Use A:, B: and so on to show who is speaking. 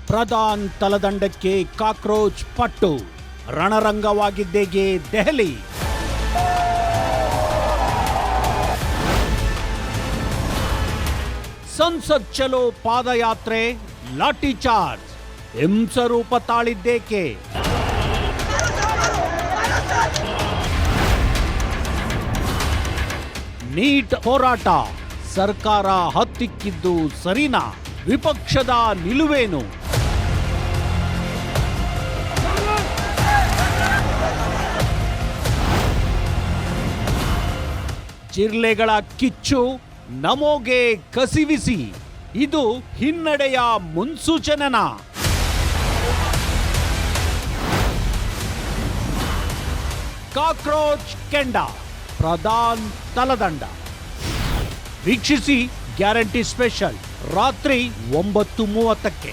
A: Pradhan ತಲದಂಡಕ್ಕೆ cockroach ಪಟ್ಟು ರಣರಂಗವಾಗಿದ್ದೇಗೆ ದೆಹಲಿ. ಸಂಸತ್ ಚಲೋ ಪಾದಯಾತ್ರೆ ಲಾಠಿ ಚಾರ್ಜ್ ಹಿಂಸರೂಪ ತಾಳಿದ್ದೇಕೆ? ನೀಟ್ ಹೋರಾಟ ಸರ್ಕಾರ ಹತ್ತಿಕ್ಕಿದ್ದು ಸರಿನಾ? ವಿಪಕ್ಷದ ನಿಲುವೇನು? ಜಿರ್ಲೆಗಳ ಕಿಚ್ಚು ನಮೋಗೆ ಕಸಿವಿಸಿ, ಇದು ಹಿನ್ನಡೆಯ ಮುನ್ಸೂಚನೆನಾ? ಕಾಕ್ರೋಚ್ ಕೆಂಡ ಪ್ರಧಾನ್ ತಲದಂಡ ವೀಕ್ಷಿಸಿ ಗ್ಯಾರಂಟಿ ಸ್ಪೆಷಲ್ ರಾತ್ರಿ 9:30ಕ್ಕೆ.